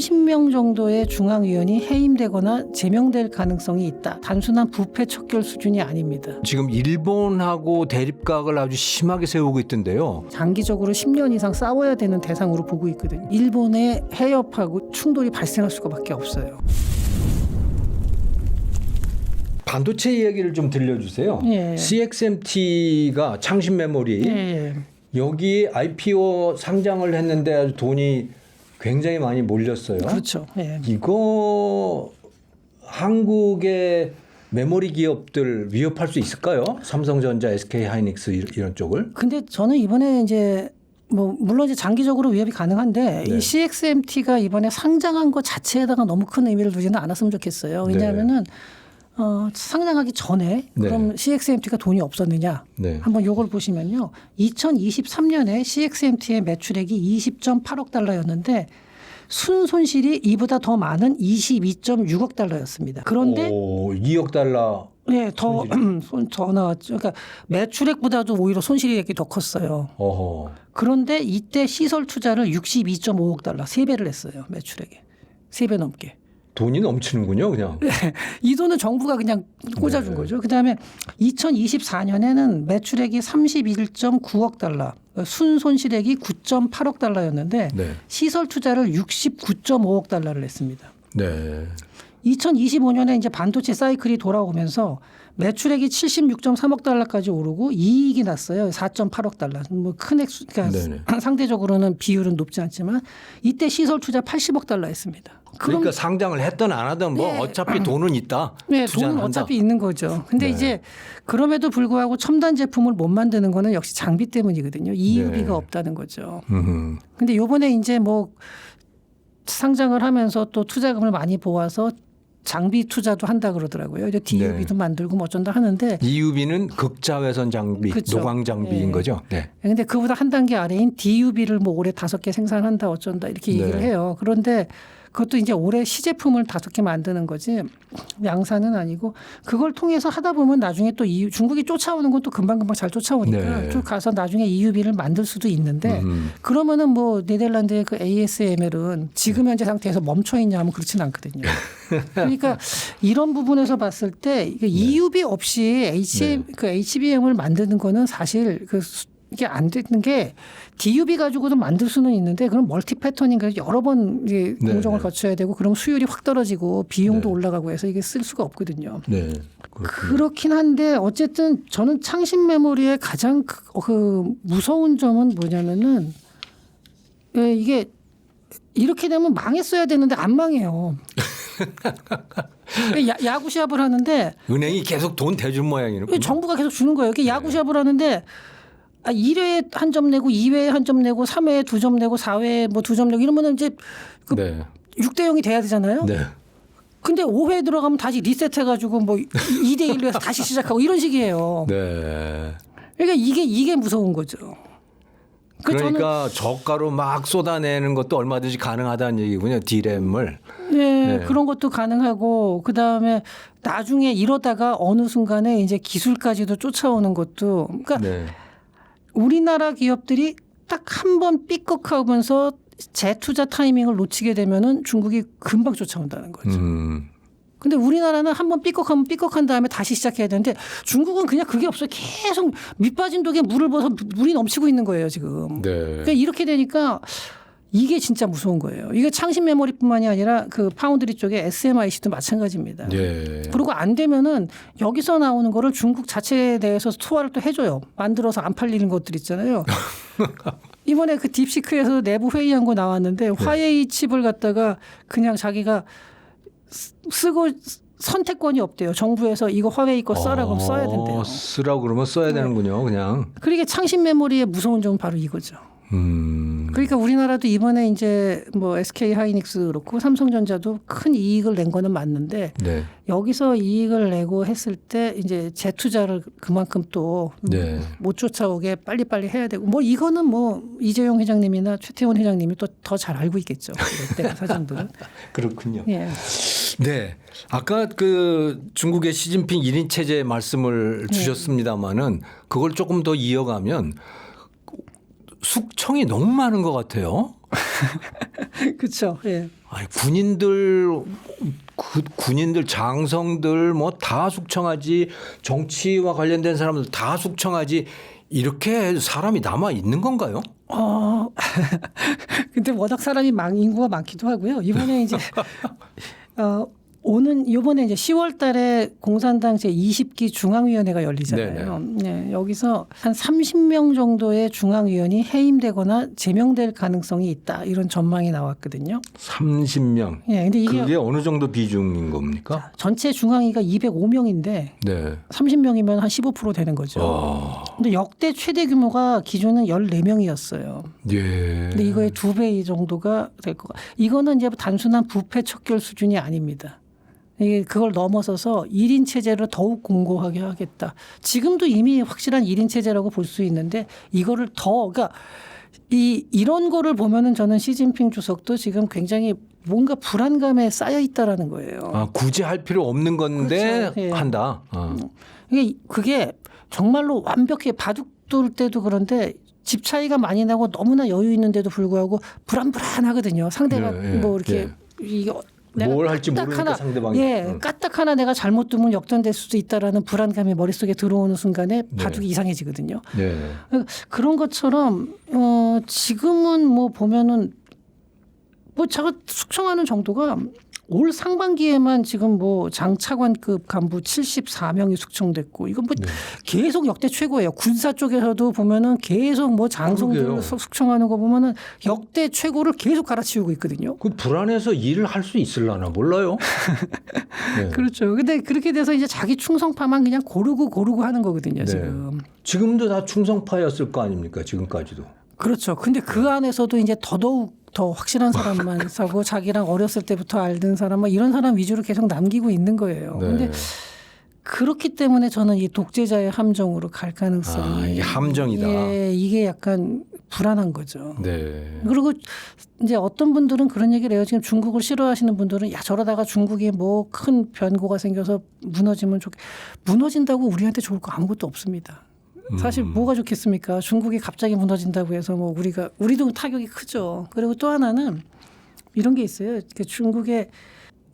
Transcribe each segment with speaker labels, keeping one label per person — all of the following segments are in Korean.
Speaker 1: 30명 정도의 중앙위원이 해임되거나 제명될 가능성이 있다. 단순한 부패 척결 수준이 아닙니다.
Speaker 2: 지금 일본하고 대립각을 아주 심하게 세우고 있던데요.
Speaker 1: 장기적으로 10년 이상 싸워야 되는 대상으로 보고 있거든요. 일본의 해협하고 충돌이 발생할 수밖에 없어요.
Speaker 2: 반도체 이야기를 좀 들려주세요.
Speaker 1: 예.
Speaker 2: CXMT가 창신 메모리
Speaker 1: 예.
Speaker 2: 여기 IPO 상장을 했는데 아주 돈이 굉장히 많이 몰렸어요.
Speaker 1: 그렇죠. 예.
Speaker 2: 이거 한국의 메모리 기업들 위협할 수 있을까요? 삼성전자, SK하이닉스 이런 쪽을?
Speaker 1: 근데 저는 이번에 이제 뭐 물론 이제 장기적으로 위협이 가능한데
Speaker 2: 네.
Speaker 1: 이 CXMT가 이번에 상장한 것 자체에다가 너무 큰 의미를 두지는 않았으면 좋겠어요. 왜냐하면은 상장하기 전에
Speaker 2: 네.
Speaker 1: 그럼 CXMT가 돈이 없었느냐?
Speaker 2: 네.
Speaker 1: 한번 요걸 보시면요. 2023년에 CXMT의 매출액이 20.8억 달러였는데 순손실이 이보다 더 많은 22.6억 달러였습니다. 그런데
Speaker 2: 2억 달러.
Speaker 1: 네, 더 나왔죠. 그러니까 매출액보다도 오히려 손실이 이렇게 더 컸어요.
Speaker 2: 어허.
Speaker 1: 그런데 이때 시설 투자를 62.5억 달러, 3배를 했어요. 매출액에. 3배 넘게.
Speaker 2: 돈이 넘치는군요, 그냥.
Speaker 1: 이 돈은 정부가 그냥 꽂아준
Speaker 2: 네.
Speaker 1: 거죠. 그다음에 2024년에는 매출액이 31.9억 달러, 순손실액이 9.8억 달러였는데
Speaker 2: 네.
Speaker 1: 시설 투자를 69.5억 달러를 했습니다.
Speaker 2: 네.
Speaker 1: 2025년에 이제 반도체 사이클이 돌아오면서 매출액이 76.3억 달러까지 오르고 이익이 났어요. 4.8억 달러. 뭐 큰 액수, 그러니까
Speaker 2: 네네.
Speaker 1: 상대적으로는 비율은 높지 않지만 이때 시설 투자 80억 달러 했습니다.
Speaker 2: 그러니까 상장을 했든 안 하든 뭐
Speaker 1: 네.
Speaker 2: 어차피 돈은 있다.
Speaker 1: 네,
Speaker 2: 투자는
Speaker 1: 돈은
Speaker 2: 한다.
Speaker 1: 어차피 있는 거죠. 근데
Speaker 2: 네.
Speaker 1: 이제 그럼에도 불구하고 첨단 제품을 못 만드는 거는 역시 장비 때문이거든요. EUV가
Speaker 2: 네.
Speaker 1: 없다는 거죠.
Speaker 2: 음흠.
Speaker 1: 근데 요번에 이제 뭐 상장을 하면서 또 투자금을 많이 모아서 장비 투자도 한다 그러더라고요. 이제 DUV도
Speaker 2: 네.
Speaker 1: 만들고 뭐 어쩐다 하는데
Speaker 2: EUV는 극자외선 장비,
Speaker 1: 그렇죠.
Speaker 2: 노광 장비인
Speaker 1: 네.
Speaker 2: 거죠. 네.
Speaker 1: 근데 그보다 한 단계 아래인 DUV를 뭐 올해 5개 생산한다 어쩐다 이렇게 얘기를
Speaker 2: 네.
Speaker 1: 해요. 그런데 그것도 이제 올해 시제품을 5개 만드는 거지 양산은 아니고 그걸 통해서 하다 보면 나중에 또 중국이 쫓아오는 건 또 금방금방 잘 쫓아오니까
Speaker 2: 네.
Speaker 1: 쭉 가서 나중에 EUV를 만들 수도 있는데 그러면은 뭐 네덜란드의 그 ASML은 지금 현재 상태에서 멈춰 있냐 하면 그렇지는 않거든요. 그러니까 이런 부분에서 봤을 때 EUV 없이 그 HBM을 만드는 거는 사실 이게 안 되는 게 DUV 가지고도 만들 수는 있는데 그럼 멀티 패턴인가 여러 번 이제 공정을 거쳐야 되고 그럼 수율이 확 떨어지고 비용도 올라가고 해서 이게 쓸 수가 없거든요.
Speaker 2: 네.
Speaker 1: 그렇긴 한데 어쨌든 저는 창신 메모리의 가장 그 무서운 점은 뭐냐면은 이게 이렇게 되면 망했어야 되는데 안 망해요. 야구 시합을 하는데
Speaker 2: 은행이 계속 돈 대준 모양이군요.
Speaker 1: 정부가 계속 주는 거예요. 이게 야구 시합을 하는데 1회에 한 점 내고 2회에 한 점 내고 3회에 2점 내고 4회에 뭐 2점 내고 이러면은 이제 그
Speaker 2: 네.
Speaker 1: 6대 0이 돼야 되잖아요.
Speaker 2: 네.
Speaker 1: 근데 5회에 들어가면 다시 리셋해 가지고 뭐 2대 1로 해서 다시 시작하고 이런 식이에요.
Speaker 2: 네.
Speaker 1: 그러니까 이게 무서운 거죠.
Speaker 2: 그러니까 저가로 막 쏟아내는 것도 얼마든지 가능하다는 얘기군요. D램을.
Speaker 1: 네, 그런 것도 가능하고 그다음에 나중에 이러다가 어느 순간에 이제 기술까지도 쫓아오는 것도 그러니까
Speaker 2: 네.
Speaker 1: 우리나라 기업들이 딱 한 번 삐걱하면서 재투자 타이밍을 놓치게 되면은 중국이 금방 쫓아온다는 거죠. 근데 우리나라는 한 번 삐걱하면 삐걱한 다음에 다시 시작해야 되는데 중국은 그냥 그게 없어요. 계속 밑빠진 독에 물을 부어서 물이 넘치고 있는 거예요, 지금.
Speaker 2: 네.
Speaker 1: 그러니까 이렇게 되니까 이게 진짜 무서운 거예요. 이게 창신 메모리뿐만이 아니라 그 파운드리 쪽에 SMIC도 마찬가지입니다.
Speaker 2: 네.
Speaker 1: 그리고 안 되면은 여기서 나오는 거를 중국 자체에 대해서 투하를 또 해줘요. 만들어서 안 팔리는 것들 있잖아요. 이번에 그 딥시크에서 내부 회의한 거 나왔는데 화웨이 칩을 갖다가 그냥 자기가 쓰고 선택권이 없대요. 정부에서 이거 화웨이 거 써라 그러면 써야 된대요.
Speaker 2: 쓰라고 그러면 써야 되는군요, 그냥.
Speaker 1: 그러니까 창신 메모리의 무서운 점은 바로 이거죠. 그러니까 우리나라도 이번에 이제 뭐 SK 하이닉스 그렇고 삼성전자도 큰 이익을 낸 거는 맞는데
Speaker 2: 네.
Speaker 1: 여기서 이익을 내고 했을 때 이제 재투자를 그만큼 또 못 쫓아오게 빨리빨리 해야 되고 뭐 이거는 뭐 이재용 회장님이나 최태원 회장님이 또 더 잘 알고 있겠죠. 이때 사정들은.
Speaker 2: 그렇군요.
Speaker 1: 예.
Speaker 2: 네. 아까 그 중국의 시진핑 1인 체제 말씀을 주셨습니다마는 그걸 조금 더 이어가면 숙청이 너무 많은 것 같아요.
Speaker 1: 그렇죠. 예.
Speaker 2: 아니, 군인들 장성들 뭐 다 숙청하지, 정치와 관련된 사람들 다 숙청하지, 이렇게 사람이 남아 있는 건가요?
Speaker 1: 근데 워낙 인구가 많기도 하고요. 이번에 이제 이번에 이제 10월 달에 공산당 제20기 중앙위원회가 열리잖아요. 네, 여기서 한 30명 정도의 중앙위원이 해임되거나 제명될 가능성이 있다. 이런 전망이 나왔거든요.
Speaker 2: 30명.
Speaker 1: 네, 근데 이게
Speaker 2: 그게 어느 정도 비중인 겁니까?
Speaker 1: 전체 중앙위가 205명인데
Speaker 2: 네.
Speaker 1: 30명이면 한 15% 되는 거죠. 근데 역대 최대 규모가 기존은 14명이었어요.
Speaker 2: 예.
Speaker 1: 근데 이거의 2배 정도가 될 거가. 이거는 이제 단순한 부패 척결 수준이 아닙니다. 이게 그걸 넘어서서 1인 체제를 더욱 공고하게 하겠다. 지금도 이미 확실한 1인 체제라고 볼 수 있는데 이거를 그러니까 이런 거를 보면은 저는 시진핑 주석도 지금 굉장히 뭔가 불안감에 쌓여 있다라는 거예요.
Speaker 2: 굳이 할 필요 없는 건데
Speaker 1: 그렇죠. 예.
Speaker 2: 한다.
Speaker 1: 그게 정말로 완벽히 바둑 둘 때도 그런데 집 차이가 많이 나고 너무나 여유 있는데도 불구하고 불안하거든요. 상대가 뭐 이렇게 이거
Speaker 2: 뭘 할지 모르니까 상대방이.
Speaker 1: 까딱 하나 내가 잘못 두면 역전될 수도 있다라는 불안감이 머릿속에 들어오는 순간에 바둑이 이상해지거든요.
Speaker 2: 네.
Speaker 1: 그런 것처럼 지금은 뭐 보면은 뭐 제가 숙청하는 정도가 올 상반기에만 지금 뭐 장차관급 간부 74명이 숙청됐고 이건 뭐 계속 역대 최고예요. 군사 쪽에서도 보면은 계속 뭐 장성들 숙청하는 거 보면은 역대 최고를 계속 갈아치우고 있거든요.
Speaker 2: 그 불안해서 일을 할 수 있을라나 몰라요.
Speaker 1: 네. 그렇죠. 근데 그렇게 돼서 이제 자기 충성파만 그냥 고르고 하는 거거든요. 지금.
Speaker 2: 지금도 다 충성파였을 거 아닙니까? 지금까지도.
Speaker 1: 그렇죠. 근데 그 안에서도 이제 더더욱 더 확실한 사람만 사고 자기랑 어렸을 때부터 알던 사람 뭐 이런 사람 위주로 계속 남기고 있는 거예요. 그런데 그렇기 때문에 저는 이 독재자의 함정으로 갈 가능성이
Speaker 2: 이게 함정이다.
Speaker 1: 이게 약간 불안한 거죠.
Speaker 2: 네.
Speaker 1: 그리고 이제 어떤 분들은 그런 얘기를 해요. 지금 중국을 싫어하시는 분들은 야 저러다가 중국이 뭐 큰 변고가 생겨서 무너진다고 우리한테 좋을 거 아무것도 없습니다. 사실 뭐가 좋겠습니까? 중국이 갑자기 무너진다고 해서 뭐 우리도 타격이 크죠. 그리고 또 하나는 이런 게 있어요. 중국의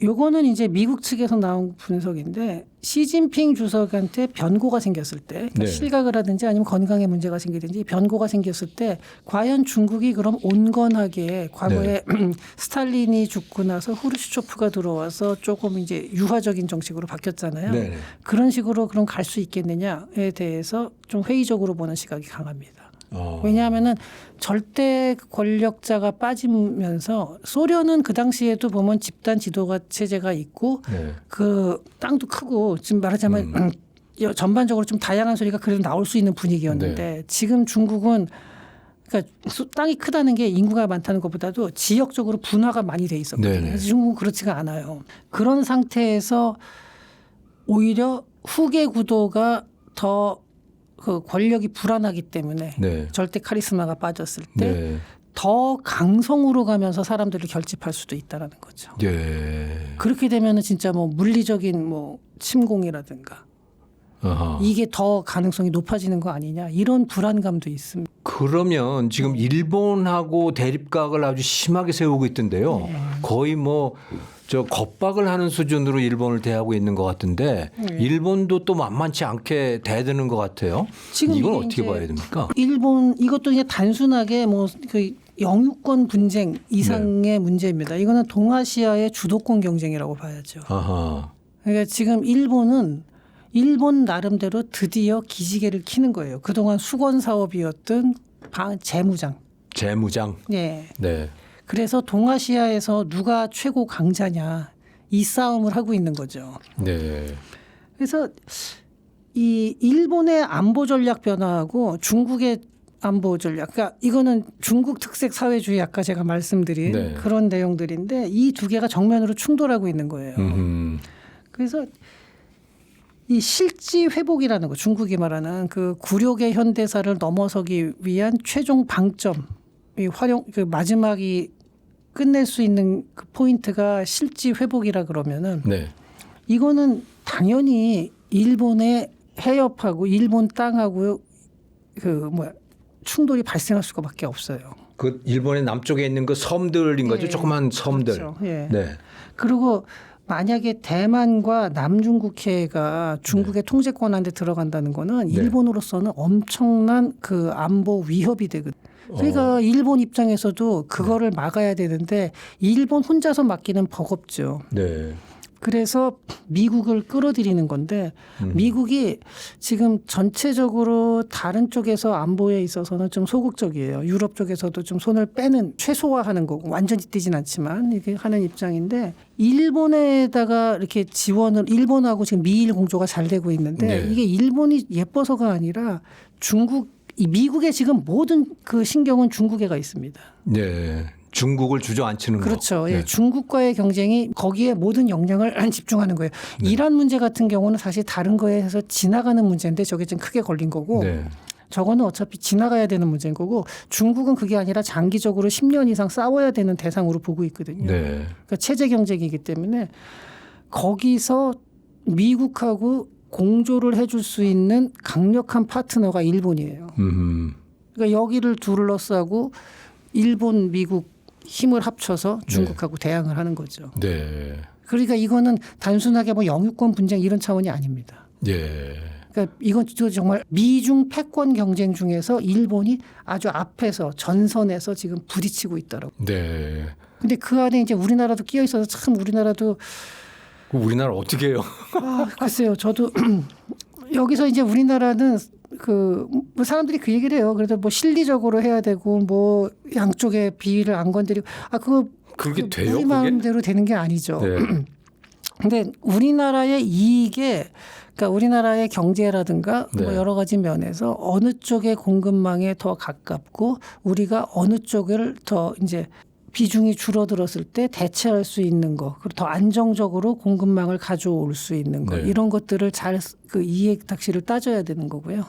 Speaker 1: 요거는 이제 미국 측에서 나온 분석인데 시진핑 주석한테 변고가 생겼을 때 그러니까 실각을 하든지 아니면 건강에 문제가 생기든지 변고가 생겼을 때 과연 중국이 그럼 온건하게 과거에 스탈린이 죽고 나서 후르시초프가 들어와서 조금 이제 유화적인 정책으로 바뀌었잖아요. 그런 식으로 그럼 갈 수 있겠느냐에 대해서 좀 회의적으로 보는 시각이 강합니다. 왜냐하면은 절대 권력자가 빠지면서 소련은 그 당시에도 보면 집단 지도가 체제가 있고 그 땅도 크고 지금 말하자면 전반적으로 좀 다양한 소리가 그래도 나올 수 있는 분위기였는데 지금 중국은 그러니까 땅이 크다는 게 인구가 많다는 것보다도 지역적으로 분화가 많이 돼 있었거든요. 그래서 중국은 그렇지가 않아요. 그런 상태에서 오히려 후계 구도가 더 그 권력이 불안하기 때문에 절대 카리스마가 빠졌을 때 더 강성으로 가면서 사람들을 결집할 수도 있다라는 거죠. 그렇게 되면은 진짜 뭐 물리적인 뭐 침공이라든가 이게 더 가능성이 높아지는 거 아니냐 이런 불안감도 있습니다.
Speaker 2: 그러면 지금 일본하고 대립각을 아주 심하게 세우고 있던데요. 거의 뭐 저 겁박을 하는 수준으로 일본을 대하고 있는 것 같은데 일본도 또 만만치 않게 대드는 것 같아요.
Speaker 1: 지금
Speaker 2: 이건 어떻게 봐야 됩니까?
Speaker 1: 일본 이것도 그냥 단순하게 뭐 그 영유권 분쟁 이상의 문제입니다. 이거는 동아시아의 주도권 경쟁이라고 봐야죠. 그러니까 지금 일본 나름대로 드디어 기지개를 켜는 거예요. 그동안 수건 사업이었던 재무장. 네. 그래서 동아시아에서 누가 최고 강자냐 이 싸움을 하고 있는 거죠. 그래서 이 일본의 안보 전략 변화하고 중국의 안보 전략, 그러니까 이거는 중국 특색 사회주의 아까 제가 말씀드린 그런 내용들인데 이 두 개가 정면으로 충돌하고 있는 거예요. 그래서 이 실지 회복이라는 거, 중국이 말하는 그 굴욕의 현대사를 넘어서기 위한 최종 방점, 이 그 마지막이 끝낼 수 있는 그 포인트가 실지 회복이라 그러면은 이거는 당연히 일본의 해협하고 일본 땅하고 충돌이 발생할 수밖에 없어요.
Speaker 2: 그 일본의 남쪽에 있는 그 섬들인 거죠.
Speaker 1: 예.
Speaker 2: 조그만 섬들.
Speaker 1: 그렇죠. 예.
Speaker 2: 네.
Speaker 1: 그리고 만약에 대만과 남중국해가 중국의 통제권 안에 들어간다는 거는 일본으로서는 엄청난 그 안보 위협이 되거든요. 그러니까 일본 입장에서도 그거를 막아야 되는데 일본 혼자서 막기는 버겁죠.
Speaker 2: 네.
Speaker 1: 그래서 미국을 끌어들이는 건데 미국이 지금 전체적으로 다른 쪽에서 안보에 있어서는 좀 소극적이에요. 유럽 쪽에서도 좀 손을 빼는 최소화하는 거고 완전히 뛰진 않지만 이렇게 하는 입장인데 일본에다가 이렇게 지원을 일본하고 지금 미일 공조가 잘 되고 있는데
Speaker 2: 네.
Speaker 1: 이게 일본이 예뻐서가 아니라 이 미국의 지금 모든 그 신경은 중국에가 있습니다.
Speaker 2: 네. 중국을 주저앉히는 거.
Speaker 1: 그렇죠. 예.
Speaker 2: 네.
Speaker 1: 중국과의 경쟁이 거기에 모든 역량을 집중하는 거예요. 이란 문제 같은 경우는 사실 다른 거에서 지나가는 문제인데 저게 좀 크게 걸린 거고
Speaker 2: 네.
Speaker 1: 저거는 어차피 지나가야 되는 문제인 거고 중국은 그게 아니라 장기적으로 10년 이상 싸워야 되는 대상으로 보고 있거든요.
Speaker 2: 네.
Speaker 1: 그러니까 체제 경쟁이기 때문에 거기서 미국하고 공조를 해줄 수 있는 강력한 파트너가 일본이에요. 그러니까 여기를 둘러싸고 일본, 미국 힘을 합쳐서 중국하고 대항을 하는 거죠.
Speaker 2: 네.
Speaker 1: 그러니까 이거는 단순하게 뭐 영유권 분쟁 이런 차원이 아닙니다.
Speaker 2: 네.
Speaker 1: 그러니까 이건 정말 미중 패권 경쟁 중에서 일본이 아주 앞에서 전선에서 지금 부딪히고 있더라고요.
Speaker 2: 네.
Speaker 1: 근데 그 안에 이제 우리나라도 끼어 있어서 참 우리나라도
Speaker 2: 우리나라 어떻게 해요?
Speaker 1: 글쎄요. 저도 여기서 이제 우리나라는 뭐 사람들이 그 얘기를 해요. 그래도 뭐 실리적으로 해야 되고 뭐 양쪽에 비위를 안 건드리고
Speaker 2: 그게 돼요?
Speaker 1: 우리 마음대로 되는 게 아니죠.
Speaker 2: 네.
Speaker 1: 근데 우리나라의 이익에 그러니까 우리나라의 경제라든가
Speaker 2: 네.
Speaker 1: 뭐 여러 가지 면에서 어느 쪽의 공급망에 더 가깝고 우리가 어느 쪽을 더 이제 비중이 줄어들었을 때 대체할 수 있는 거, 그리고 더 안정적으로 공급망을 가져올 수 있는 거
Speaker 2: 네.
Speaker 1: 이런 것들을 잘 그 이익 닥치를 따져야 되는 거고요.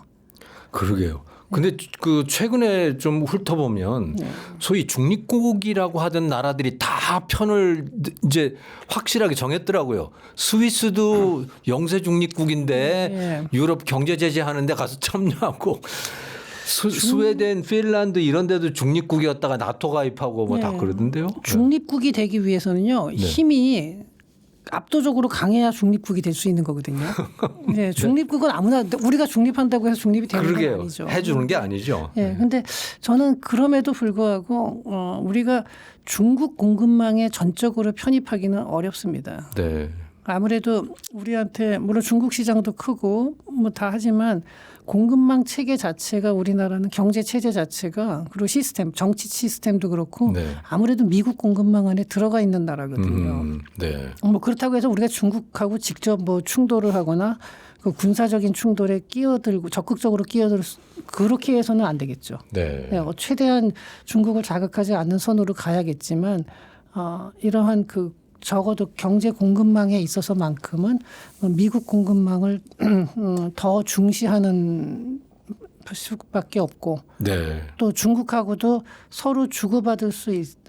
Speaker 2: 그러게요. 근데 그 최근에 좀 훑어보면 소위 중립국이라고 하던 나라들이 다 편을 이제 확실하게 정했더라고요. 스위스도 영세 중립국인데 유럽 경제 제재하는데 가서 참여하고 스웨덴, 핀란드 이런 데도 중립국이었다가 나토 가입하고 뭐 다 그러던데요.
Speaker 1: 중립국이 되기 위해서는요. 힘이 압도적으로 강해야 중립국이 될 수 있는 거거든요. 네, 중립국은 아무나 우리가 중립한다고 해서 중립이 되는 건 아니죠.
Speaker 2: 해주는 게 아니죠.
Speaker 1: 예. 근데 저는 그럼에도 불구하고 우리가 중국 공급망에 전적으로 편입하기는 어렵습니다.
Speaker 2: 네.
Speaker 1: 아무래도 우리한테 물론 중국 시장도 크고 뭐 다 하지만 공급망 체계 자체가 우리나라는 경제 체제 자체가 그리고 시스템 정치 시스템도 그렇고
Speaker 2: 네.
Speaker 1: 아무래도 미국 공급망 안에 들어가 있는 나라거든요.
Speaker 2: 네.
Speaker 1: 뭐 그렇다고 해서 우리가 중국하고 직접 뭐 충돌을 하거나 그 군사적인 충돌에 끼어들고 적극적으로 그렇게 해서는 안 되겠죠.
Speaker 2: 네.
Speaker 1: 네, 최대한 중국을 자극하지 않는 선으로 가야겠지만 이러한 적어도 경제 공급망에 있어서만큼은 미국 공급망을 더 중시하는 수밖에 없고
Speaker 2: 네.
Speaker 1: 또 중국하고도 서로 주고받을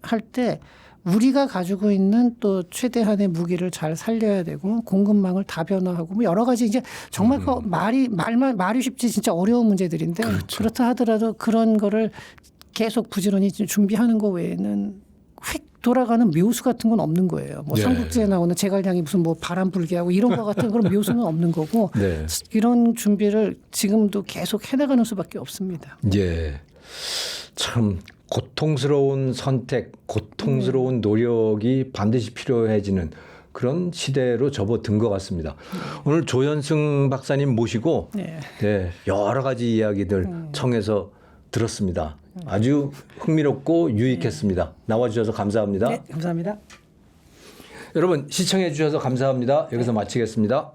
Speaker 1: 할 때 우리가 가지고 있는 또 최대한의 무기를 잘 살려야 되고 공급망을 다변화하고 뭐 여러 가지 이제 정말 말이 쉽지 진짜 어려운 문제들인데
Speaker 2: 그렇죠.
Speaker 1: 그렇다 하더라도 그런 거를 계속 부지런히 준비하는 거 외에는 휙 돌아가는 묘수 같은 건 없는 거예요. 뭐
Speaker 2: 네.
Speaker 1: 삼국지에 나오는 제갈량이 무슨 뭐 바람 불게 하고 이런 거 같은 그런 묘수는 없는 거고
Speaker 2: 네.
Speaker 1: 이런 준비를 지금도 계속 해나가는 수밖에 없습니다.
Speaker 2: 예. 참 고통스러운 선택, 고통스러운 노력이 반드시 필요해지는 그런 시대로 접어든 것 같습니다. 오늘 조현승 박사님 모시고 네, 여러 가지 이야기들 청해서 들었습니다. 아주 흥미롭고 유익했습니다. 나와주셔서 감사합니다.
Speaker 1: 네, 감사합니다.
Speaker 2: 여러분 시청해 주셔서 감사합니다. 여기서 마치겠습니다.